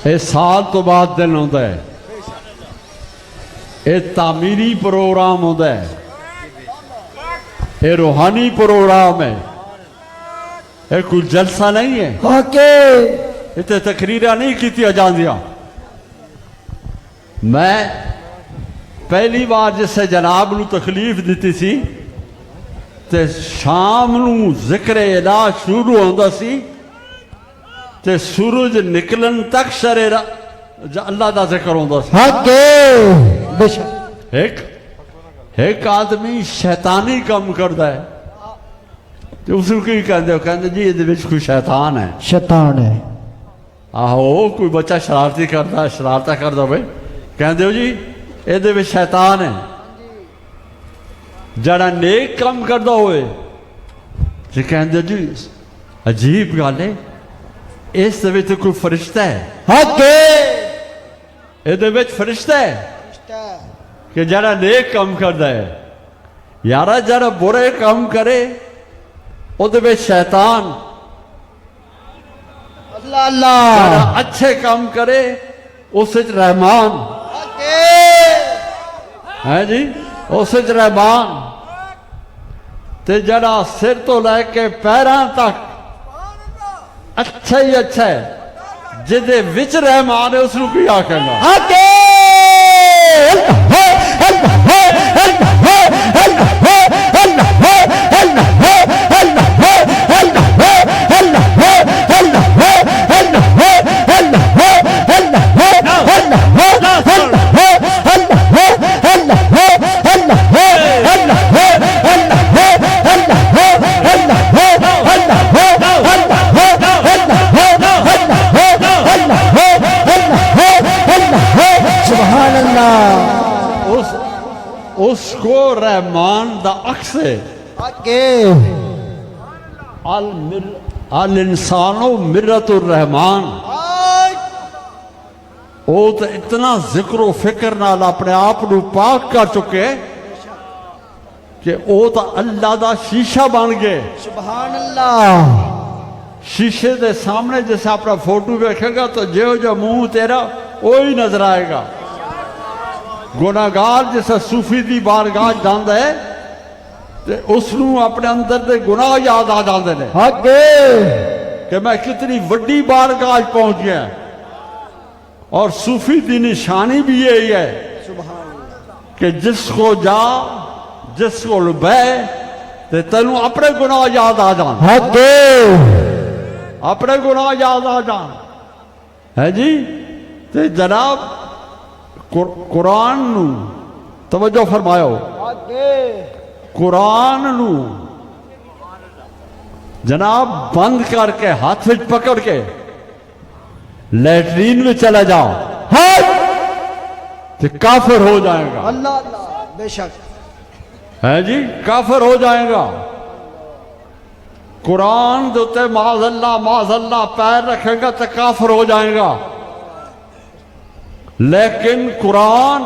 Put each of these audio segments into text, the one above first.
یہ سال تو بعد دن ہوتا ہے، یہ تعمیری پروگرام ہوتا ہے، یہ روحانی پروگرام ہے، یہ کوئی جلسہ نہیں ہے، یہ تقریرہ نہیں کیتیا جاندیاں۔ میں پہلی بار جسے جناب نو تکلیف دیتی سی تے شام نو ذکر الہ شروع ہوندا سی تے سورج نکلن تک شرے اللہ دا ذکر ہوندا سی۔ ایک آدمی شیطانی کام کردا ہے تے اس کو کی کہندے ہو؟ کہندے جی یہ وچ کوئی شیطان ہے، شیطان ہے۔ آہو کوئی بچہ شرارتی کردا ہے، شرارتہ کردا ہوئے، کہندے ہو جی یہ وچ شیطان ہے۔ جڑا نیک کام کردا ہوئے تے کہندے جی عجیب گل ہے، اس دے وچ کوئی فرشتہ ہے، یہ وچ فرشتہ ہے کہ جڑا نیک کام کردا ہے۔ یارا جڑا برے کام کرے او دے وچ شیطان، جڑا اچھے کام کرے اس وچ رحمان ہے جی، اس وچ رحمان۔ تے جڑا سر تو لے کے پیران تک اچھا ہی اچھا ہے، جدے وچ رحمان ہے اس نو کی آکھیں گا؟ اس کو رحمان دا عکس ہے۔ الانسانو مرۃ الرحمان۔ وہ تو اتنا ذکر و فکر نال اپنے آپ نو پاک کر چکے کہ وہ تو اللہ دا شیشہ بن گئے۔ سبحان اللہ۔ شیشے دے سامنے جیسے اپنا فوٹو دیکھے گا تو جو منہ تیرا وہی نظر آئے گا۔ گناہگار جیسا صوفی دی بارگاہ جاندہ ہے تے اس نو اپنے اندر دے گناہ یاد آ جاندے نے کہ میں کتنی وڈی بارگاہ پہنچ گیا۔ اور صوفی دی نشانی بھی یہی ہے کہ جس کو جا جس کو لبے تے تنو اپنے گناہ یاد آ جان، اپنے گناہ یاد آ جان ہے جی۔ تے جناب قرآن نو توجہ فرماؤ، قرآن نو جناب بند کر کے ہاتھ وچ پکڑ کے لیٹرین میں چلا جاؤ تو کافر ہو جائے گا۔ اللہ اللہ، بے شک ہے جی، کافر ہو جائے گا۔ قرآن دوتے معاذ اللہ پیر رکھے گا تو کافر ہو جائے گا۔ لیکن قرآن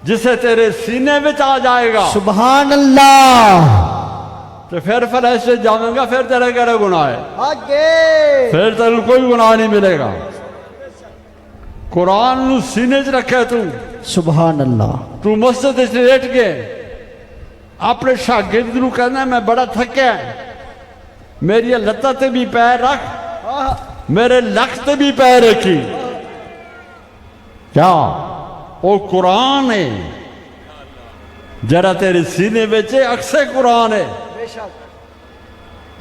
جسے تیرے سینے میں آ جائے گا، سبحان اللہ، تو پھر ایسے جاؤں گا، پھر تیرے کہرے گناہ آگے پھر تیرے کوئی گناہ نہیں ملے گا۔ قرآن نو سینے چ رکھے سبحان اللہ۔ تو مسجد سے لیٹ کے اپنے شاگرد نو کہنا میں بڑا تھکیا، میری لتہ تے بھی پیر رکھ، میرے لک تے بھی پیر رکھی۔ کیا وہ قرآن ہے جرا تیرے سینے بیچے، اکثر قرآن ہے۔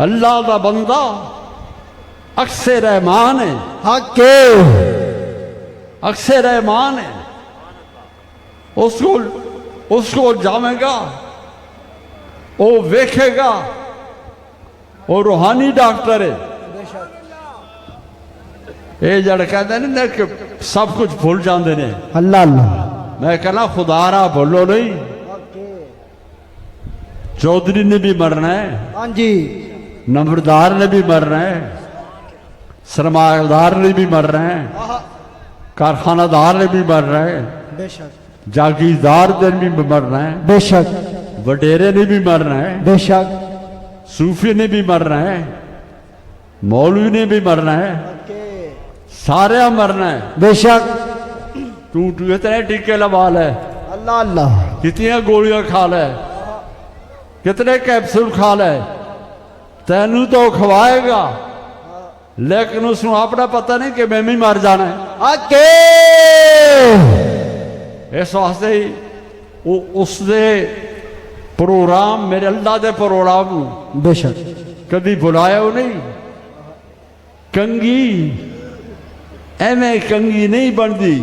اللہ دا بندہ اکثر رحمان ہے، اکثر رحمان ہے۔ اس کو جامے گا، وہ ویکھے گا، وہ روحانی ڈاکٹر ہے۔ یہ جڑ کہتے ہیں کہ سب کچھ بھول جاندے نے، اللہ اللہ، میں کہنا خدا رہا بھولو نہیں۔ چودھری نے بھی مرنا ہے، ہاں جی، نمبردار نے بھی مرنا ہے، سرمایہ دار نے بھی مرنا ہے، کارخانہ دار نے بھی مرنا ہے، بے شک جاگیردار نے بھی مرنا ہے، بے شک وڈیرے نے بھی مرنا ہے، بے شک صوفی نے بھی مرنا ہے، مولوی نے بھی مرنا ہے، سارے مرنا ہے بے شک تو کتنے ٹیکے لوا لے اللہ اللہ کتنی گولیاں کھا لے کتنے کیپسول کھا لے تینوں تو کھوائے گا لیکن اس کو اپنا پتہ نہیں کہ میں بھی مر جانا ہے آکے اس واسطے ہی اس دے پروگرام میرے اللہ دے پروگرام بے شک کبھی بلایا ہو نہیں کنگی ایویں کنگی نہیں بندی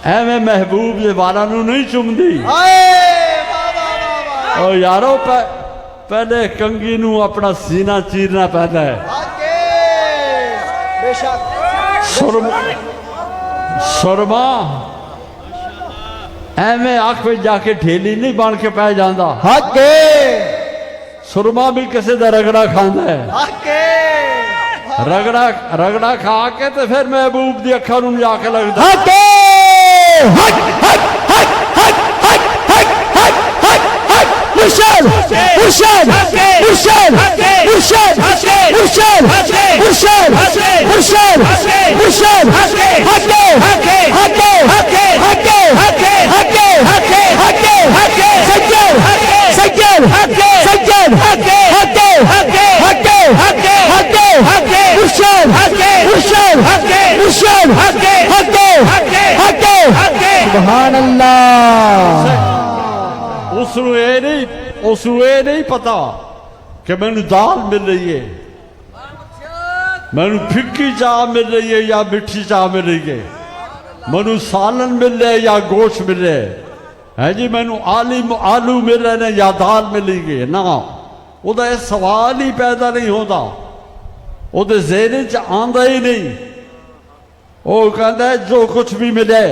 ایویں محبوب دے والا نو نہیں چمدی اور یارو پہلے کنگی نو اپنا سینہ چیرنا پہنا ہے بے شک سرما ایویں آنکھ پہ جا کے ٹھیلی نہیں بن کے پہ جاندہ آکے سرما بھی کسی دا رگڑا کھاندہ ہے آکے رگڑا کھا کے تو پھر محبوب دی اکھا نوں جا کے لگتا آکے مرشد مرشد مرشد مرشد مرشد مرشد مرشد مرشد ہٹو ہٹو ہٹو ہٹو ہٹو سجد سجد سجد ہٹو ہٹو ہٹو مرشد مرشد مرشد ہٹو ہٹو سبحان اللہ اس کو یہ نہیں پتا کہ میں نے دال مل رہی ہے میں نے پھکی چاہ مل رہی ہے یا مٹھی چاہ مل رہی ہے میں نے سالن مل رہے یا گوشت مل رہے ہے جی میں نے آلو مل رہے ہیں یا دال مل رہی ہے نا وہ دا یہ سوال ہی پیدا نہیں ہوتا وہ دے ذہن چ آندا ہی نہیں وہ کہتا ہے جو کچھ بھی ملے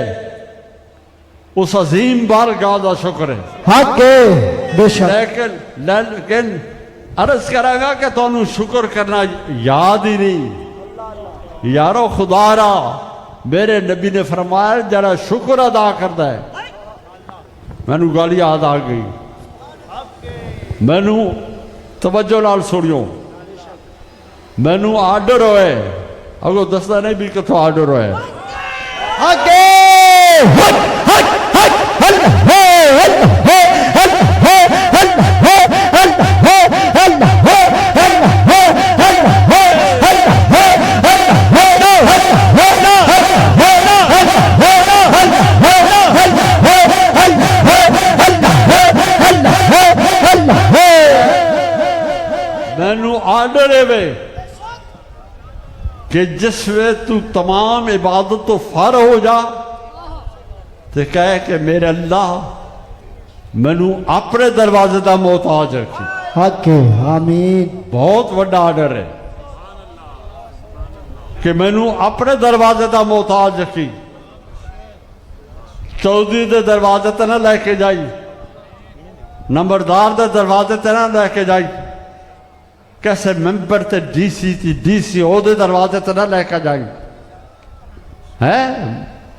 اس عظیم بارگاہ دا شکر ہے حق بے شک لیکن عرض کرے گا کہ تو انہوں شکر کرنا یاد ہی نہیں یارو خدا را میرے نبی نے فرمایا جرا شکر ادا کرتا ہے میں نے گالی یاد آ گئی میں نے توجہ لال سوڑیوں میں نے آرڈر ہوئے اگر دستا نہیں بھی کتوں آرڈر ہوئے حق مینو آرڈر ہے وے کہ جس وے تو تمام عبادت تو فارغ ہو جا تو کہے کہ میرے اللہ مینو اپنے دروازے دا محتاج رکھی حق آمین بہت بڑا آرڈر ہے کہ مینو اپنے دروازے دا محتاج رکھی چودھری دے دروازے تے نہ لے کے جائی نمبردار دے دروازے تے نہ لے کے جائی کیسے ممبر تے ڈی سی او دے دروازے تے نہ لے کے جائی ہے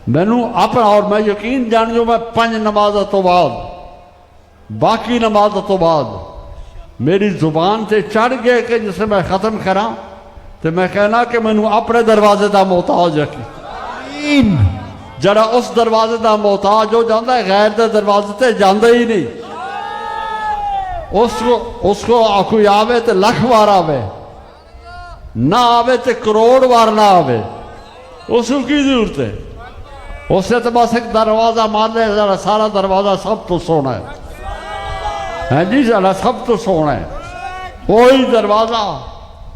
مینو اپنا اور میں یقین جان جو میں 5 نمازوں تو بعد باقی نمازوں تو بعد میری زبان سے چڑھ گئے کہ جسے میں ختم کراں تو میں کہنا کہ مینو اپنے دروازے دا محتاج رکھی جڑا اس دروازے دا محتاج ہو جاندہ ہے غیر دے دروازے تے جاندہ ہی نہیں اس کو کوئی آوے تے لکھ وار آوے نہ آوے تے کروڑ وار نہ آوے اس کو کی ضرورت ہے اس نے تو بس ایک دروازہ مان لے سارا دروازہ سب تو سونا ہے جی سارا سب تو سونا ہے وہی دروازہ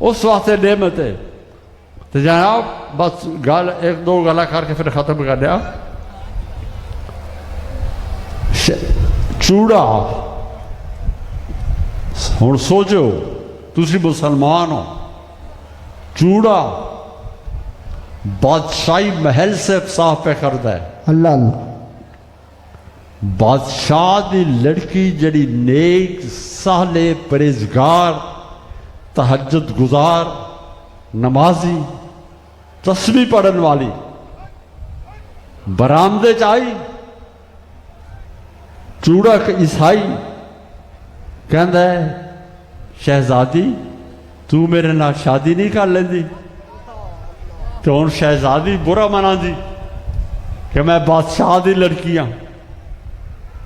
اس واسطے نعمت ہے تو جناب بس ایک دو گلا کر کے پھر ختم کر دیا چوڑا ہوں سوچو تسی مسلمان ہو چوڑا بادشاہی محل سے صاف پہ کرتا ہے اللہ اللہ بادشاہ دی لڑکی جڑی نیک سالے پرہیزگار تہجد گزار نمازی تسبیح پڑھن والی برآمدے چائی چوڑا عیسائی کہندا ہے شہزادی تو میرے نال شادی نہیں کر لیندی تو ہوں شہزادی برا منا دی کہ میں بادشاہ دی لڑکی ہاں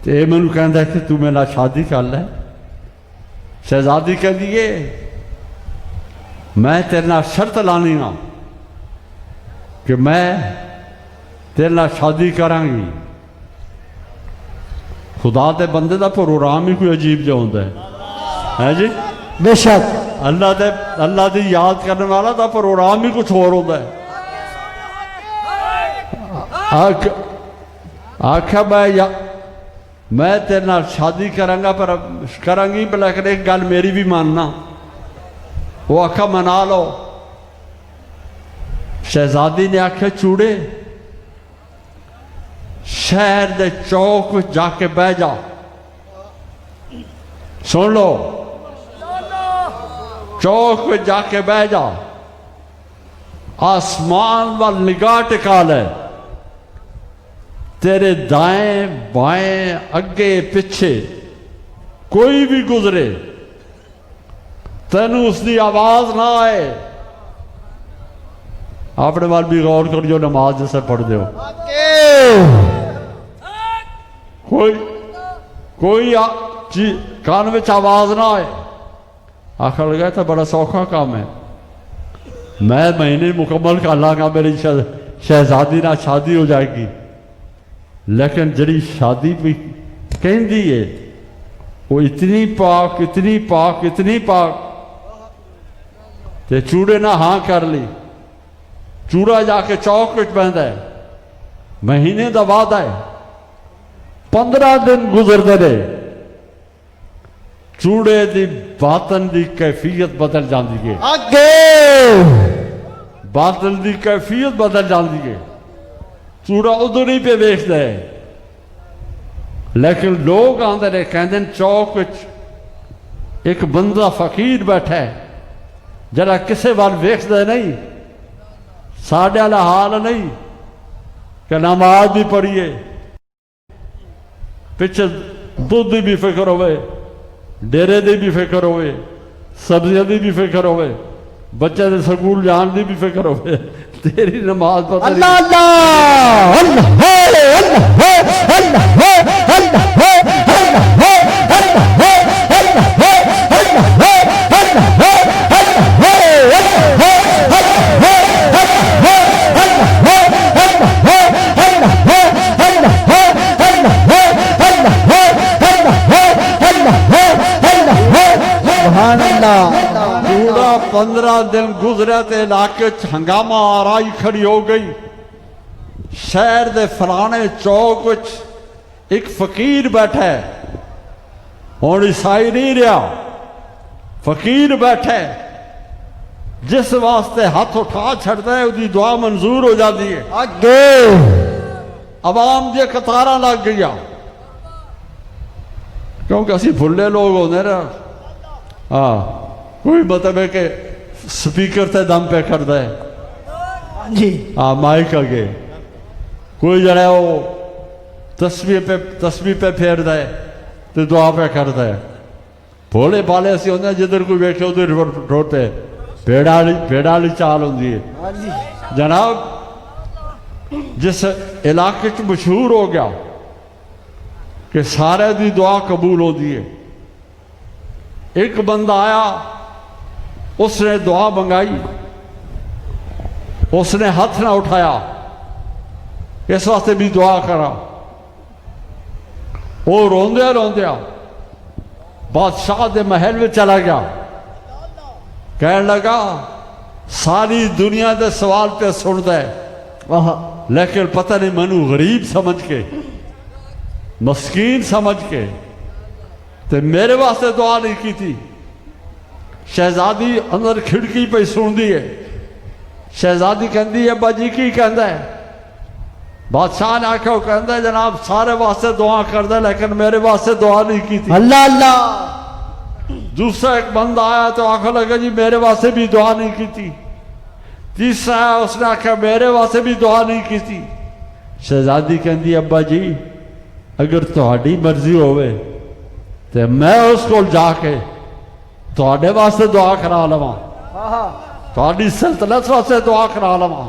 تو یہ مینوں کہندا ہے کہ تو میرے نال شادی کر لے شہزادی کہندی ہے میں تیرے نال شرط لانی ہاں کہ میں تیرے نال شادی کراں گی خدا دے بندے دا پروگرام ہی کوئی عجیب جہا ہوندا ہے جی بے شک اللہ دی یاد کرنے والا دا پروگرام ہی کچھ اور ہوتا ہے آکھا میں تیرے نال شادی کرانگا پر کرانگی لیکن ایک گل میری بھی ماننا وہ آکھا منا لو شہزادی نے آکھا چوڑے شہر دے چوک جا کے بہ جا سن لو چوک پہ جا کے بہ جا آسمان وال نگاہ ٹکا لے تیرے دائیں بائیں اگے پیچھے کوئی بھی گزرے تینوں اس دی آواز نہ آئے اپنے وال بھی غور کر جو نماز جیسے پڑھ دیو کوئی کان وچ آواز نہ آئے آخر لگا تھا بڑا سوکھا کام ہے میں مہینے مکمل کر لاں میری شہزادی نہ شادی ہو جائے گی لیکن جڑی شادی بھی کہندی ہے وہ اتنی پاک اتنی پاک اتنی پاک تے چوڑے نہ ہاں کر لی چوڑا جا کے چوک وچ بہندا ہے مہینے دا وعدہ ہے 15 دن گزردے رہے چوڑے دی باطن دی کیفیت بدل جاندی ہے باطن دی کیفیت بدل جاندی ہے چوڑا ادھر ہی پہ ویکھدا ہے لیکن لوگ آندے نے کہندے چوک وچ ایک بندہ فقیر بیٹھا ہے جڑا کسے وال ویکھدا نہیں ساڈے والا حال نہیں کہ نماز بھی پڑھیے پیچھے دودھ دی بھی فکر ہوئے ڈیرے دی بھی فکر ہوئے سبزیاں دی بھی فکر ہوئے بچے دے سکول جان دی بھی فکر ہوئے تیری نماز پتہ نہیں اللہ اللہ سبحان اللہ پورا 15 دن گزرے تے علاقے ہنگامہ آرائی کھڑی ہو گئی شہر دے فلانے چوک وچ ایک فقیر بیٹھا ہے اور عیسائی نہیں رہا فقیر بیٹھا ہے جس واسطے ہاتھ اٹھا چھڑتا ہے اس دی دعا منظور ہو جاتی ہے عوام دی قطاراں لگ گیا کیونکہ اسی بھلے لوگ ہونے رہا کوئی مطلب ہے کہ سپیکر تے دم پہ کرتا ہے جی مائک آگے کوئی جڑا ہے وہ تسبیح پہ پھیرتا ہے تو دعا پہ کرتا ہے بھولے بالے ایسے ہوتے ہیں جدھر کوئی بیٹھے ادھر روتے بھیڑا والی چال ہوتی ہے جناب جس علاقے چ مشہور ہو گیا کہ سارے دی دعا قبول ہوتی ہے ایک بندہ آیا اس نے دعا منگائی اس نے ہاتھ نہ اٹھایا اس واسطے بھی دعا کرا وہ روندیا روندیا بادشاہ دے محل میں چلا گیا کہنے لگا ساری دنیا دے سوال پہ سنتا ہے لیکن پتہ نہیں منو غریب سمجھ کے مسکین سمجھ کے تو میرے واسطے دعا نہیں کی تھی شہزادی اندر کھڑکی پہ سن دی ہے شہزادی کہندی ہے ابا جی کی کہندا ہے بادشاہ نے آکھا وہ کہندا ہے جناب سارے واسطے دعا کردا لیکن میرے واسطے دعا نہیں کی تھی اللہ اللہ دوسرا ایک بندہ آیا تو آکھا لگا جی میرے واسطے بھی دعا نہیں کی تھی تیسرا آیا اس نے آکھا میرے واسطے بھی دعا نہیں کی تھی شہزادی کہندی ہے ابا جی اگر تہاڈی مرضی ہوئے تو میں اس کو جا کے تہاڈے واسطے دعا کرا لواں تہاڈی سلطنت واسطے دعا کرا لواں